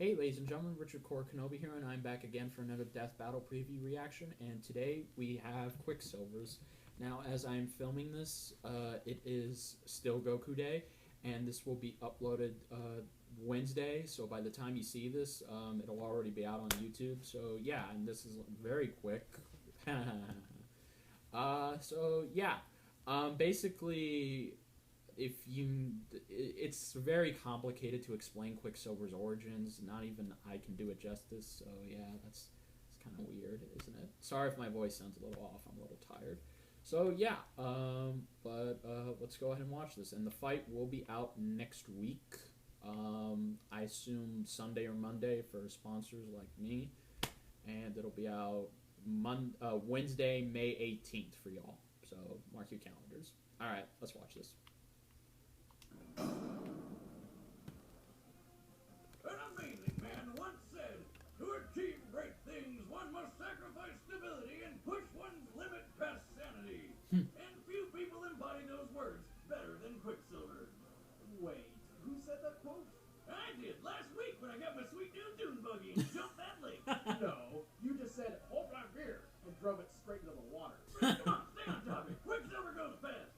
Hey ladies and gentlemen, Richard Core Kenobi here, and I'm back again for another Death Battle preview reaction, and today we have Quicksilver's. Now, as I'm filming this, it is still Goku Day, and this will be uploaded Wednesday, so by the time you see this, it'll already be out on YouTube, so yeah, and this is very quick. Basically, if you it's very complicated to explain Quicksilver's origins. Not even I can do it justice, so yeah, it's kind of weird, isn't it? Sorry if my voice sounds a little off. I'm a little tired. So yeah, let's go ahead and watch this, and the fight will be out next week. I assume Sunday or Monday for sponsors like me, and it'll be out Wednesday, May 18th for y'all, so mark your calendars. Alright, let's watch this. An amazing man once said, "To achieve great things, one must sacrifice stability and push one's limit past sanity." And few people embody those words better than Quicksilver. Wait, who said that quote? I did last week when I got my sweet new dune buggy and jumped that lake. No, you just said, "Hold my beer," and drove it straight into the water. Come on, stay on topic. Quicksilver goes fast.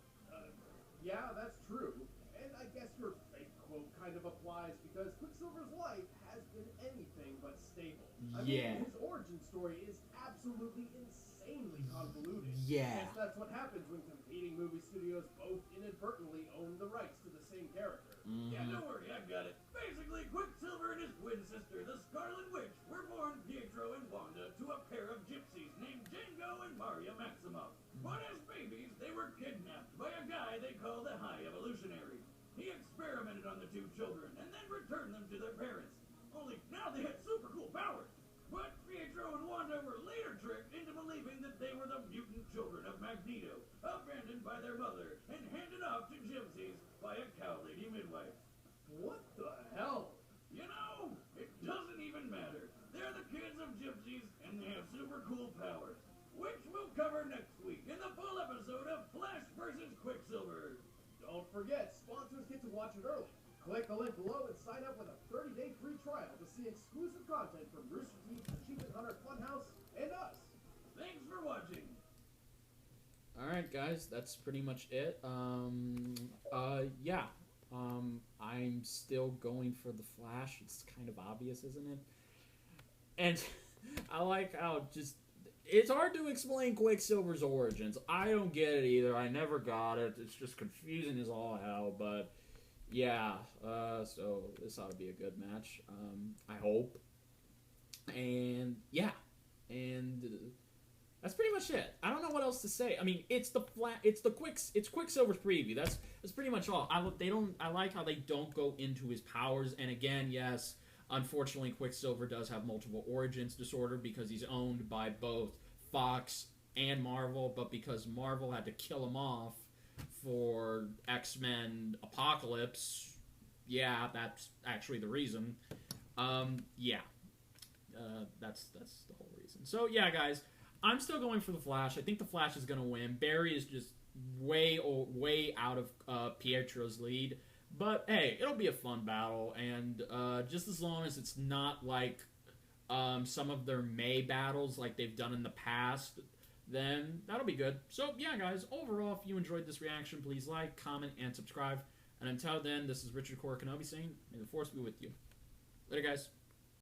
Yeah, that's true. And I guess your fake quote kind of applies because Quicksilver's life has been anything but stable. I mean, his origin story is absolutely insanely convoluted. Yeah. Yes, that's what happens when competing movie studios both inadvertently own the rights to the same character. Yeah, don't worry, I got it. Basically, Quicksilver and his twin sister, the Scarlet Witch, were born Pietro and Wanda to a pair of gypsies named Django and Maria Maximoff. But as babies, they were kidnapped by a guy they call the High Evolutionary. He experimented on the two children and then returned them to their parents. Only now they had super cool powers. But Pietro and Wanda were later tricked into believing that they were the mutant children of Magneto, abandoned by their mother and handed off to gypsies by a cow lady midwife. What the hell? You know, it doesn't even matter. They're the kids of gypsies and they have super cool powers, which we'll cover next week in the full episode of Flash vs. Quicksilver. Don't forget, sponsors get to watch it early. Click the link below and sign up with a 30-day free trial to see exclusive content from Rooster Teeth's Achievement Hunter Funhouse and us. Thanks for watching. Alright guys, that's pretty much it. I'm still going for the Flash. It's kind of obvious, isn't it? And I like how it's hard to explain Quicksilver's origins. I don't get it either. I never got it. It's just confusing as all hell, but yeah, so this ought to be a good match. I hope. And yeah, and that's pretty much it. I don't know what else to say. I mean, it's Quicksilver's preview. That's pretty much all. I like how they don't go into his powers. And again, yes, unfortunately, Quicksilver does have multiple origins disorder because he's owned by both Fox and Marvel. But because Marvel had to kill him off for X-Men Apocalypse, yeah, that's actually the reason. That's the whole reason. So yeah, guys, I'm still going for the Flash. I think the Flash is going to win. Barry is just way out of Pietro's lead. But hey, it'll be a fun battle, and just as long as it's not like some of their May battles like they've done in the past, then that'll be good. So yeah, guys, overall, if you enjoyed this reaction, please like, comment, and subscribe. And until then, this is Richard Core Kenobi saying, may the Force be with you. Later, guys.